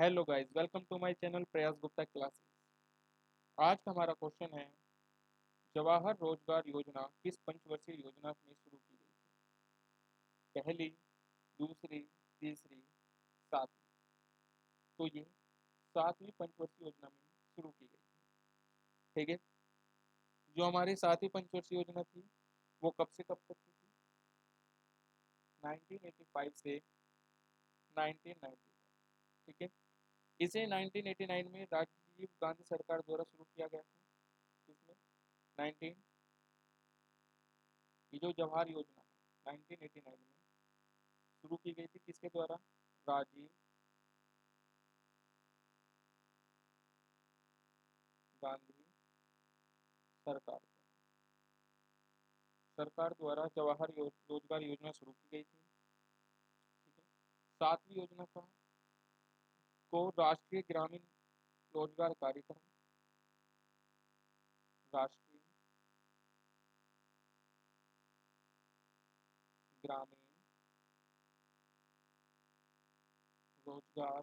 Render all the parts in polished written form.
Hello guys, welcome to my channel Prayas Gupta classes. आज का हमारा क्वेश्चन है, जवाहर रोजगार योजना किस पंचवर्षीय योजना में शुरू की गई थी? पहली, दूसरी, तीसरी, सातवीं। तो ये सातवीं पंचवर्षीय योजना में शुरू की गई थी। ठीक है। जो हमारी सातवीं पंचवर्षीय योजना थी वो कब से कब तक की थी? 1985 से 1990 तक। ठीक है। इसे 1989 में राजीव गांधी सरकार द्वारा शुरू किया गया था। इसमें 19 ये जो जवाहर योजना है 1989 में शुरू की गई थी, किसके द्वारा? राजीव गांधी सरकार द्वारा जवाहर रोजगार योजना शुरू की गई थी। ठीक है। सातवीं योजना का को राष्ट्रीय ग्रामीण रोजगार कार्यक्रम, राष्ट्रीय ग्रामीण रोजगार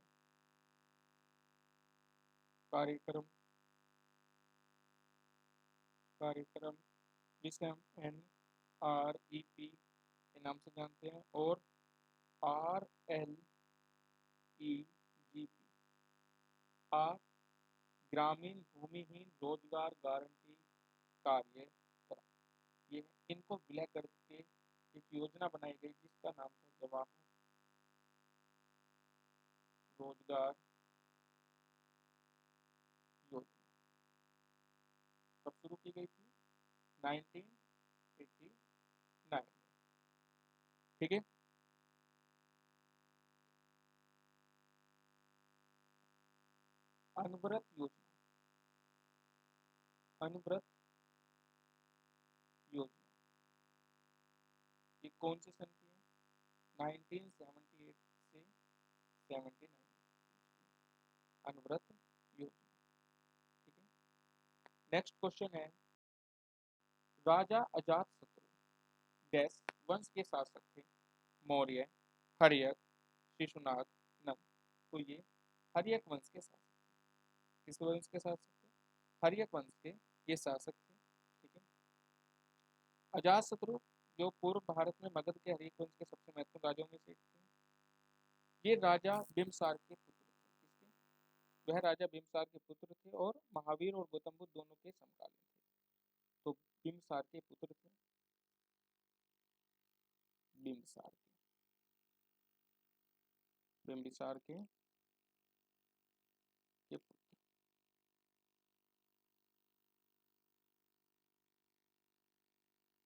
कार्यक्रम कार्यक्रम जिसे हम NREP के नाम से जानते हैं, और RLEGP आर ग्रामीण भूमिहीन रोजगार गारंटी कार्यक्रम। ये इनको विलय करके एक योजना बनाई गई जिसका नाम था जवाहर रोजगार योजना। कब शुरू की गई थी? 1989 में। ठीक है। अनवरत योजना, अनवरत योजना ये कौन से सन की है? 1978 से 79 अनवरत योजना। ठीक है। नेक्स्ट क्वेश्चन है, राजा अजात शत्रु डैश वंश के शासक थे? मौर्य, हर्यक, शिशुनाग, नंद। तो ये हर्यक वंश के शासक थे। किस वंश के शासक थे? हर्यक वंश के ये शासक थे। ठीक है। अजात शत्रु जो पूर्व भारत में मगध के हर्यक वंश के सबसे महत्वपूर्ण राजाओं में से एक थे। ये राजा बिम्बसार के पुत्र थे। किसके? वह राजा बिम्बसार के पुत्र थे और महावीर और गौतम बुद्ध दोनों के समकालीन थे। तो बिम्बसार के पुत्र थे, बिम्बसार के बिम्बिसार के पुत्र।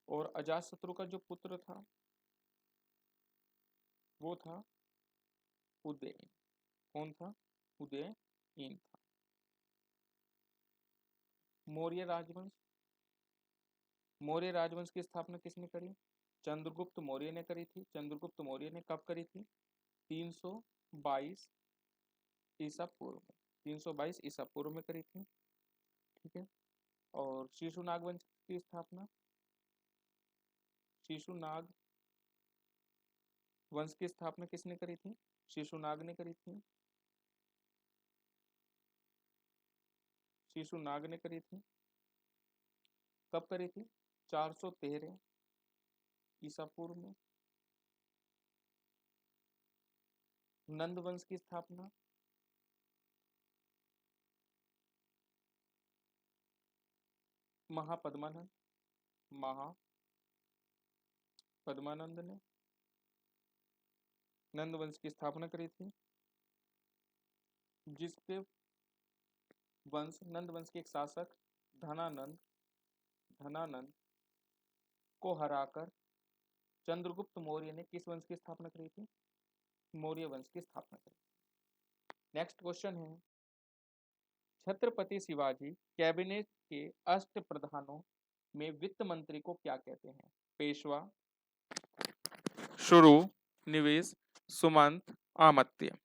और अजातशत्रु का जो पुत्र था वो था उदयन। कौन था? उदयन था। मौर्य राजवंश, मौर्य राजवंश की स्थापना किसने करी? चंद्रगुप्त मौर्य ने करी थी। चंद्रगुप्त मौर्य ने कब करी थी? 322 ईसा पूर्व में। 322 ईसा पूर्व में करी थी। ठीक है। और शिशुनाग वंश की स्थापना, शिशुनाग वंश की स्थापना किसने करी थी? शिशुनाग ने करी थी। शिशुनाग ने करी थी। कब करी थी? 413 ईसा पूर्व में। नंद वंश की स्थापना महापद्मानंद महापद्मानंद ने नंद वंश की स्थापना करी थी, जिसके वंश नंद वंश के एक शासक धनानंद धनानंद को हराकर चंद्रगुप्त मौर्य ने किस वंश की स्थापना करी थी? मौर्य वंश की स्थापना करी। नेक्स्ट क्वेश्चन है, छत्रपति शिवाजी कैबिनेट के अष्ट प्रधानों में वित्त मंत्री को क्या कहते हैं? पेशवा, शुरू, निवेश, सुमंत, अमात्य।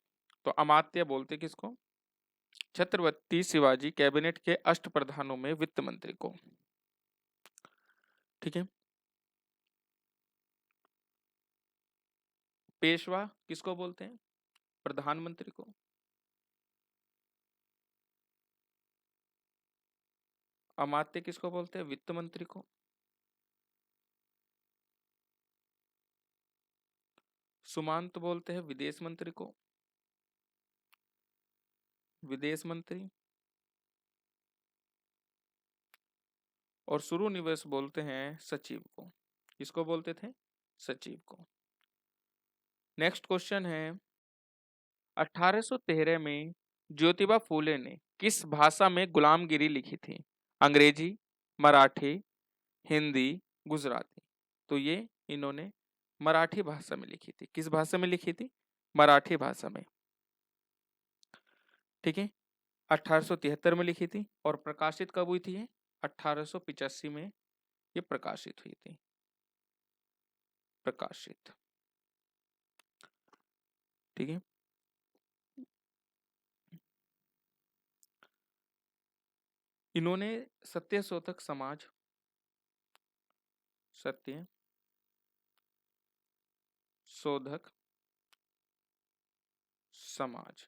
तो अमात्य बोलते किसको? छत्रपति शिवाजी कैबिनेट के अष्ट प्रधानों में वित्त मंत्री को। ठीक है। पेशवा किसको बोलते हैं? प्रधानमंत्री को। अमात्य किसको बोलते हैं? वित्त मंत्री को। सुमांत बोलते हैं विदेश मंत्री को, विदेश मंत्री। और शुरू निवेश बोलते हैं सचिव को। किसको बोलते थे? सचिव को। नेक्स्ट क्वेश्चन है 1813 में ज्योतिबा फूले ने किस भाषा में गुलामगिरी लिखी थी? अंग्रेजी, मराठी, हिंदी, गुजराती। तो ये इन्होंने मराठी भाषा में लिखी थी। किस भाषा में लिखी थी? मराठी भाषा में। ठीक है, 1873 में लिखी थी। और प्रकाशित कब हुई थी ये? 1885 में ये प्रकाशित हुई थी। प्रकाशित। ठीक है, इन्होंने सत्य शोधक समाज, सत्य शोधक समाज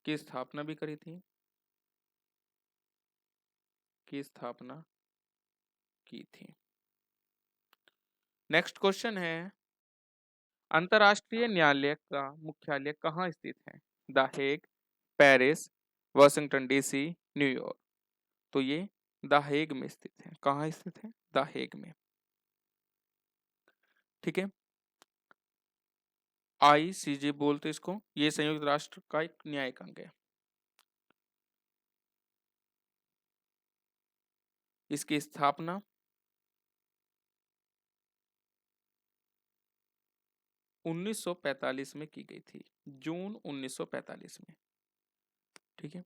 की स्थापना भी करी थी, की स्थापना की थी। नेक्स्ट क्वेश्चन है अंतर्राष्ट्रीय न्यायालय का मुख्यालय कहाँ स्थित है? The Hague, Paris, Washington DC, New York. तो ये द हेग में स्थित है। कहाँ स्थित है? द हेग में। ठीक है, आईसीजे बोलते इसको। ये संयुक्त राष्ट्र का एक न्यायिक अंग है। इसकी स्थापना 1945 में की गई थी, जून 1945 में। ठीक है,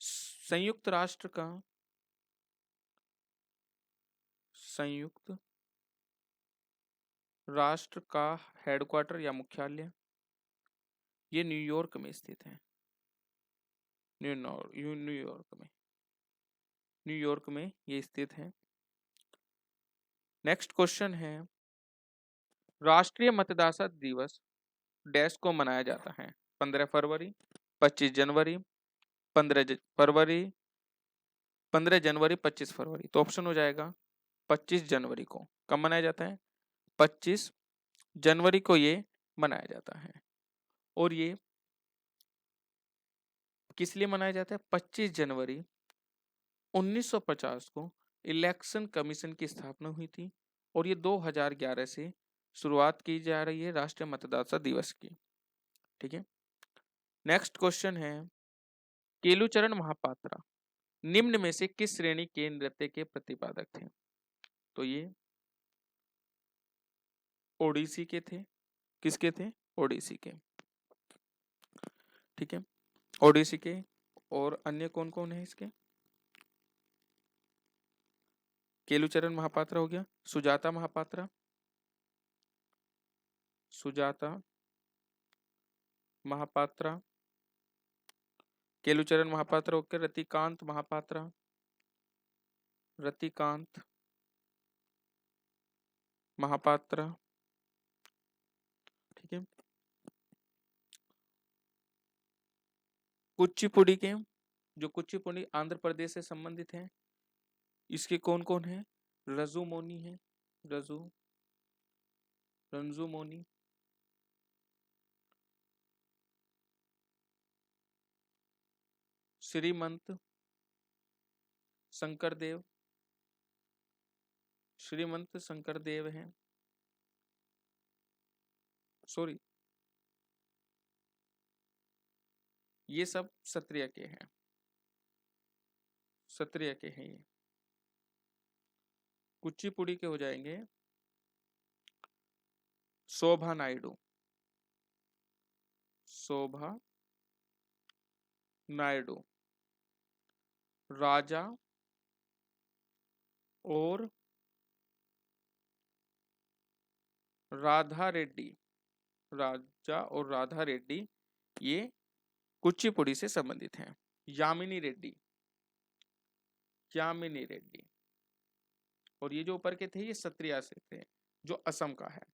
संयुक्त राष्ट्र का संयुक्त राष्ट्र का हेडक्वार्टर या मुख्यालय ये न्यूयॉर्क में स्थित है। न्यूयॉर्क में ये स्थित है। नेक्स्ट क्वेश्चन है राष्ट्रीय मतदाता दिवस डैश को मनाया जाता है? 15 फरवरी, 25 जनवरी, 15 फरवरी, 15 जनवरी, 25 फरवरी। तो ऑप्शन हो जाएगा 25 जनवरी को। कब मनाया जाता है? 25 जनवरी को ये मनाया जाता है। और ये किस लिए मनाया जाता है? 25 जनवरी 1950 को इलेक्शन कमीशन की स्थापना हुई थी और ये 2011 से शुरुआत की जा रही है राष्ट्रीय मतदाता दिवस की। ठीक है, नेक्स्ट क्वेश्चन है केलुचरण महापात्रा निम्न में से किस श्रेणी के नृत्य के प्रतिपादक थे? तो ये ओडिसी के थे। किसके थे? ओडिसी के। ठीक है, ओडिसी के। और अन्य कौन कौन है इसके? केलुचरण महापात्रा हो गया, सुजाता महापात्रा, सुजाता महापात्रा, केलुचरण महापात्रा हो गया, रतिकांत महापात्रा, रतिकांत महापात्रा। ठीक है, कुचिपुड़ी के, जो कुचिपुड़ी आंध्र प्रदेश से संबंधित है, इसके कौन कौन है? रजू मोनी है, रजू रंजू मोनी, श्रीमंत शंकर देव, श्रीमंत शंकर देव है, सॉरी ये सब क्षत्रिय के हैं, क्षत्रिय के हैं ये। कुचिपुड़ी के हो जाएंगे शोभा नायडू, शोभा नायडू, राजा और राधा रेड्डी, राजा और राधा रेड्डी ये कुचिपुड़ी से संबंधित हैं। यामिनी रेड्डी, यामिनी रेड्डी। और ये जो ऊपर के थे ये सत्रिया से थे, जो असम का है।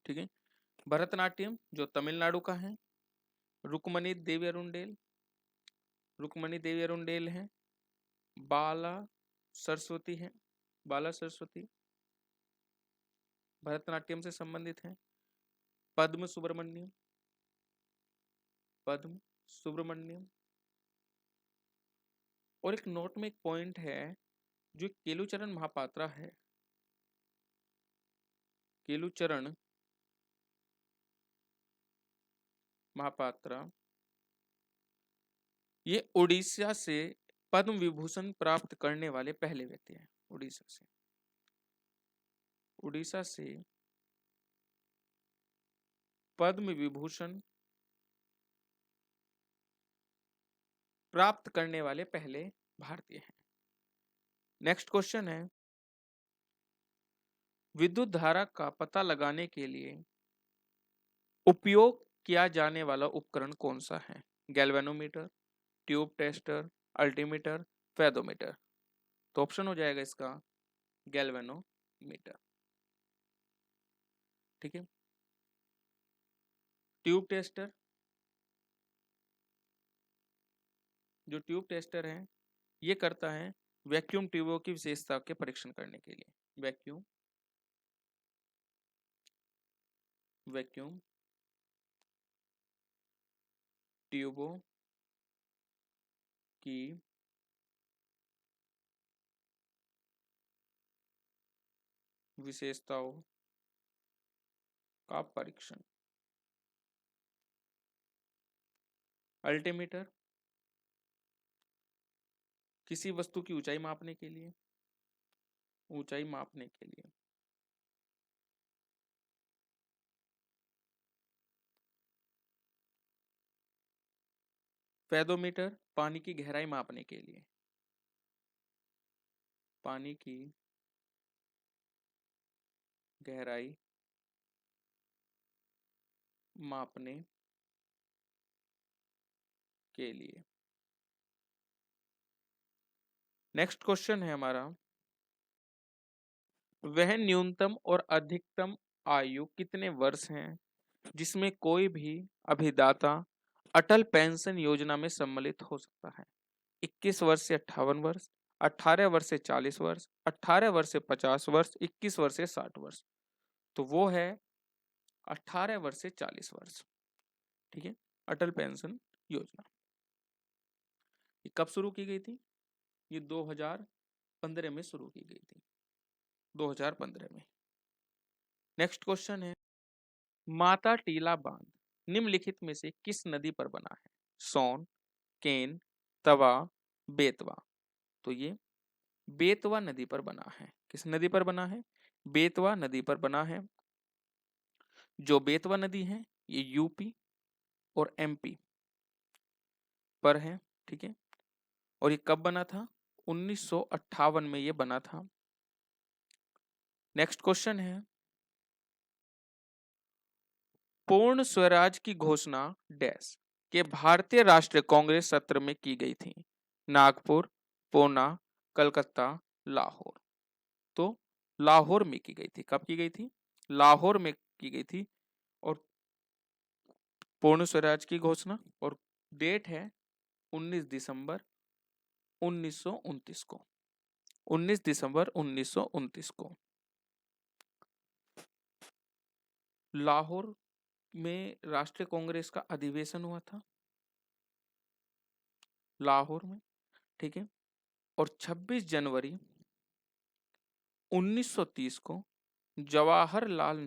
ठीक है, भरतनाट्यम जो तमिलनाडु का है, रुक्मणी देवी अरुणडेल, रुक्मणी देवी अरुणडेल है। बाला सरस्वती है, बाला सरस्वती भरतनाट्यम से संबंधित है। पद्म सुब्रमण्यम, पद्म सुब्रमण्यम। और एक नोट में एक पॉइंट है, जो केलुचरण महापात्रा है, केलुचरण महापात्रा, ये उड़ीसा से पद्म विभूषण प्राप्त करने वाले पहले व्यक्ति हैं। उड़ीसा से, उड़ीसा से पद्म विभूषण प्राप्त करने वाले पहले भारतीय हैं। नेक्स्ट क्वेश्चन है, विद्युत धारा का पता लगाने के लिए उपयोग किया जाने वाला उपकरण कौन सा है? Galvanometer, tube tester, altimeter, fathometer. तो ऑप्शन हो जाएगा इसका गैल्वेनोमीटर। ठीक है। ट्यूब टेस्टर, जो ट्यूब टेस्टर है ये करता है वैक्यूम ट्यूबों की विशेषता के परीक्षण करने के लिए। वैक्यूम ट्यूबों की विशेषताओं का परीक्षण। अल्टीमीटर किसी वस्तु की ऊंचाई मापने के लिए, ऊंचाई मापने के लिए। फेदोमीटर पानी की गहराई मापने के लिए, पानी की गहराई मापने के लिए। नेक्स्ट क्वेश्चन है हमारा, वह न्यूनतम और अधिकतम आयु कितने वर्ष हैं जिसमें कोई भी अभिदाता अटल पेंशन योजना में सम्मिलित हो सकता है? 21 वर्ष से 58 वर्ष, 18 वर्ष से 40 वर्ष, 18 वर्ष से 50 वर्ष, 21 वर्ष से 60 वर्ष। तो वो है 18 वर्ष से 40 वर्ष। ठीक है। अटल पेंशन योजना ये कब शुरू की गई थी? ये 2015 में शुरू की गई थी, 2015 में। नेक्स्ट क्वेश्चन है, माता टीला बांध निम्नलिखित में से किस नदी पर बना है? सोन, केन, तवा, बेतवा। तो ये बेतवा नदी पर बना है। किस नदी पर बना है? बेतवा नदी पर बना है। जो बेतवा नदी है ये यूपी और एमपी पर है। ठीक है। और ये कब बना था? 1958 में ये बना था। नेक्स्ट क्वेश्चन है, पूर्ण स्वराज की घोषणा डैश के भारतीय राष्ट्रीय कांग्रेस सत्र में की गई थी? नागपुर, पूना, कलकत्ता, लाहौर। तो लाहौर में की गई थी। कब की गई थी? लाहौर में की गई थी। और पूर्ण स्वराज की घोषणा और डेट है 19 दिसंबर 1929 को। 19 दिसंबर 1929 को लाहौर में राष्ट्रीय कांग्रेस का अधिवेशन हुआ था, लाहौर में। ठीक है। और 26 जनवरी 1930 को जवाहरलाल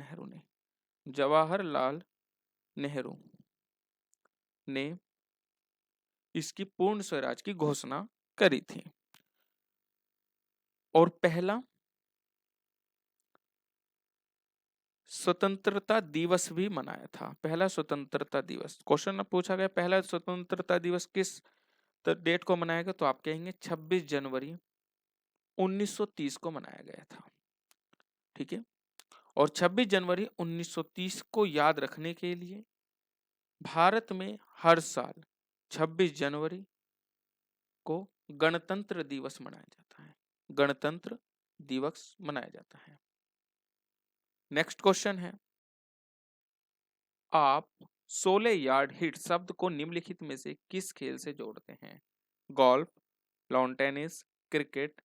नेहरू ने इसकी पूर्ण स्वराज की घोषणा करी थी। और पहला स्वतंत्रता दिवस भी मनाया था। पहला स्वतंत्रता दिवस क्वेश्चन पूछा गया, पहला स्वतंत्रता दिवस किस डेट को मनाया गया? तो आप कहेंगे 26 जनवरी 1930 को मनाया गया था। ठीक है। और 26 जनवरी 1930 को याद रखने के लिए भारत में हर साल 26 जनवरी को गणतंत्र दिवस मनाया जाता है। गणतंत्र दिवस मनाया जाता है। नेक्स्ट क्वेश्चन है, आप 16 यार्ड हिट शब्द को निम्नलिखित में से किस खेल से जोड़ते हैं? Golf, lawn tennis, cricket,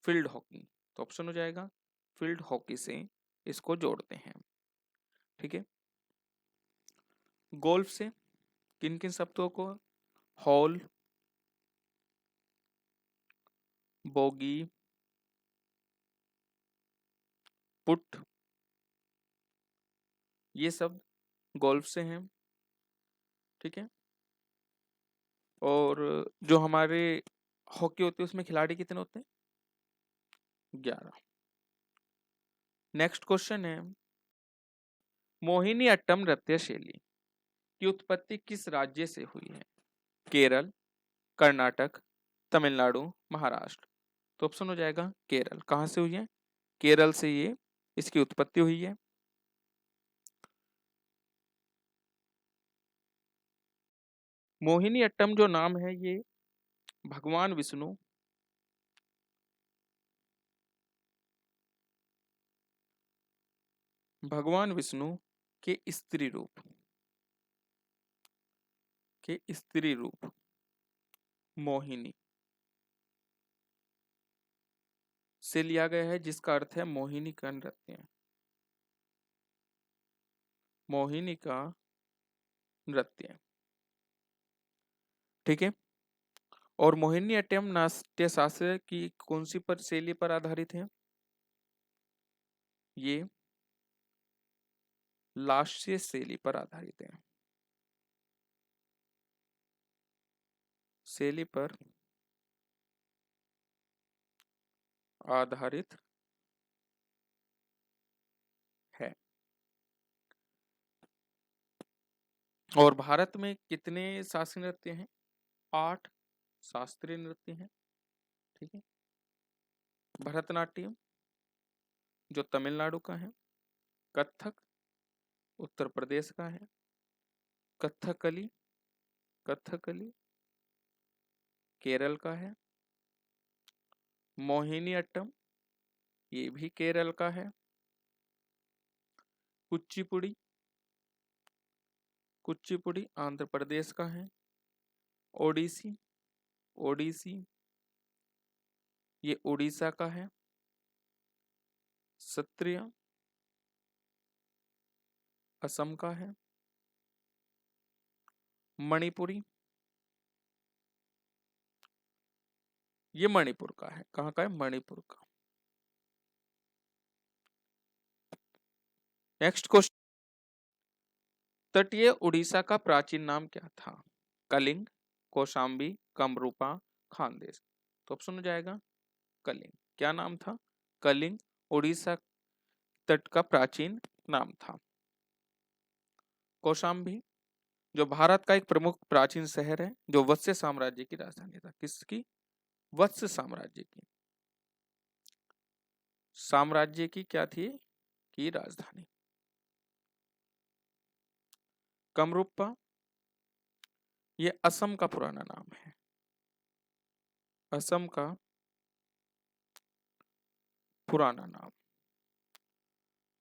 field hockey. तो ऑप्शन हो जाएगा फील्ड हॉकी से इसको जोड़ते हैं। ठीक है। गोल्फ से किन किन शब्दों को? हॉल, बोगी, पुट, ये सब गोल्फ से हैं। ठीक है। और जो हमारे हॉकी होती है उसमें खिलाड़ी कितने होते हैं? 11। नेक्स्ट क्वेश्चन है, मोहिनी अट्टम नृत्य शैली की उत्पत्ति किस राज्य से हुई है? केरल, कर्नाटक, तमिलनाडु, महाराष्ट्र। तो ऑप्शन हो जाएगा केरल। कहां से हुई है? केरल से ये इसकी उत्पत्ति हुई है। मोहिनी अट्टम जो नाम है ये भगवान विष्णु के स्त्री रूप मोहिनी से लिया गया है, जिसका अर्थ है मोहिनी का नृत्य। मोहिनी का नृत्य। ठीक है। और मोहिनी अट्टम नाट्य शास्त्र की कौन सी पर शैली पर आधारित है? ये लास्य शैली पर आधारित है। शैली पर आधारित है। और भारत में कितने शास्त्रीय नृत्य हैं? 8 शास्त्रीय नृत्य हैं। ठीक है। भरतनाट्यम जो तमिलनाडु का है, कथक उत्तर प्रदेश का है, कथकली कथकली केरल का है, मोहिनी अट्टम ये भी केरल का है, कुचिपुड़ी कुचिपुड़ी आंध्र प्रदेश का है, ओडिसी ओडिसी ये उड़ीसा का है, सत्रिय असम का है, मणिपुरी ये मणिपुर का है। कहाँ का है? मणिपुर का। नेक्स्ट क्वेश्चन, तटीय उड़ीसा का प्राचीन नाम क्या था? कलिंग, कौशाम्बी, कमरूपा, खानदेश। तो ऑप्शन हो जाएगा कलिंग। क्या नाम था? कलिंग उड़ीसा तट का प्राचीन नाम था। कौशाम्बी जो भारत का एक प्रमुख प्राचीन शहर है, जो वत्स्य साम्राज्य की राजधानी था। किसकी? वत्स्य साम्राज्य की। साम्राज्य की क्या थी? की राजधानी। कमरूपा ये असम का पुराना नाम है। असम का पुराना नाम।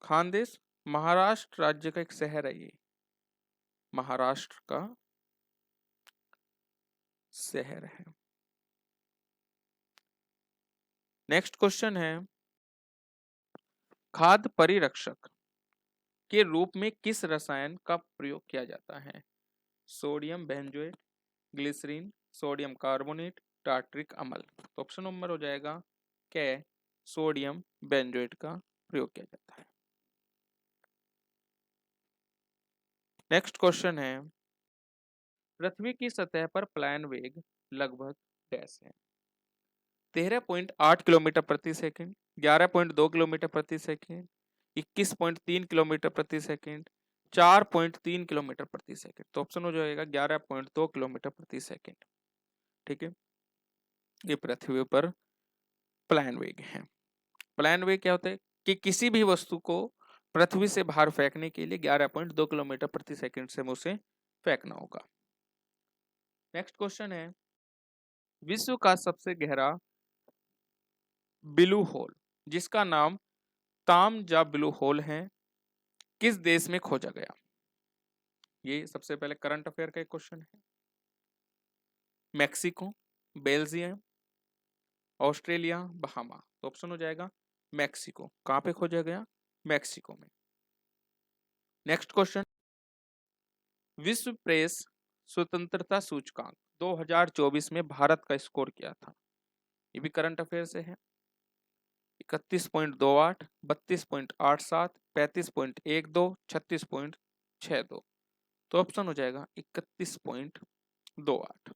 खानदेश महाराष्ट्र राज्य का एक शहर है। ये महाराष्ट्र का शहर है। नेक्स्ट क्वेश्चन है, खाद्य परिरक्षक के रूप में किस रसायन का प्रयोग किया जाता है? Sodium benzoate, glycerine, sodium carbonate, tartaric अम्ल। तो ऑप्शन नंबर हो जाएगा क्या? सोडियम बेंजोएट का प्रयोग किया जाता है। नेक्स्ट क्वेश्चन है, पृथ्वी की सतह पर प्लायन वेग लगभग डैश है? 13.8 किलोमीटर प्रति सेकंड, 11.2 किलोमीटर प्रति सेकंड, 21.3 किलोमीटर प्रति सेकंड, 4.3 किलोमीटर प्रति सेकंड। तो ऑप्शन हो जाएगा 11.2 किलोमीटर प्रति सेकंड। ठीक है। ये पृथ्वी पर प्लायन वेग है। प्लायन वेग क्या होता है? कि किसी भी वस्तु को पृथ्वी से बाहर फेंकने के लिए 11.2 किलोमीटर प्रति सेकंड से उसे फेंकना होगा। नेक्स्ट क्वेश्चन है, विश्व का सबसे गहरा ब्लू होल जिसका नाम ताम जा ब्लू होल है, किस देश में खोजा गया? ये सबसे पहले करंट अफेयर का एक क्वेश्चन है। Mexico, Belgium, Australia, Bahama. तो ऑप्शन हो जाएगा मैक्सिको। कहां पे खोजा गया? मैक्सिको में। नेक्स्ट क्वेश्चन, विश्व प्रेस स्वतंत्रता सूचकांक 2024 में भारत का स्कोर क्या था? ये भी करंट अफेयर से है। 31.28, 32.87, 35.12, 36.62। तो ऑप्शन हो जाएगा 31.28।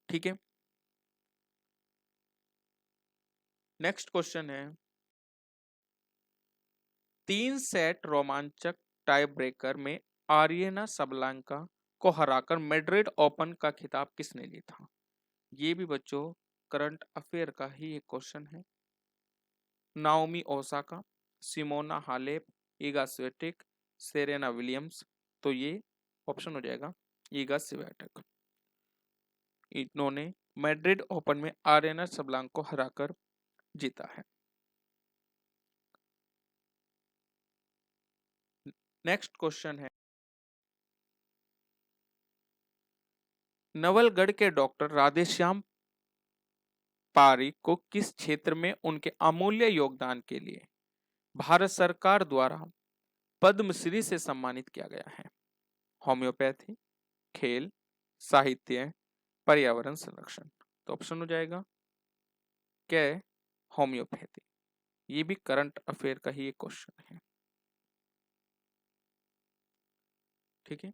ठीक है। नेक्स्ट क्वेश्चन है, 3 सेट रोमांचक टाई ब्रेकर में आर्यना सबलांका को हराकर मैड्रिड ओपन का खिताब किसने जीता? ये भी बच्चों करंट अफेयर का ही एक क्वेश्चन है। Naomi Osaka, Simona Halep, Iga Swiatek, Serena Williams. तो ये ऑप्शन हो जाएगा ईगा स्वियाटेक। इन्होंने मैड्रिड ओपन में आर्यना सबलांका को हराकर जीता है। नेक्स्ट क्वेश्चन है, नवलगढ़ के डॉक्टर राधेश्याम पारी को किस क्षेत्र में उनके अमूल्य योगदान के लिए भारत सरकार द्वारा पद्मश्री से सम्मानित किया गया है? होम्योपैथी, खेल, साहित्य, पर्यावरण संरक्षण। तो ऑप्शन हो जाएगा क्या? होम्योपैथी। ये भी करंट अफेयर का ही एक क्वेश्चन है। ठीक है।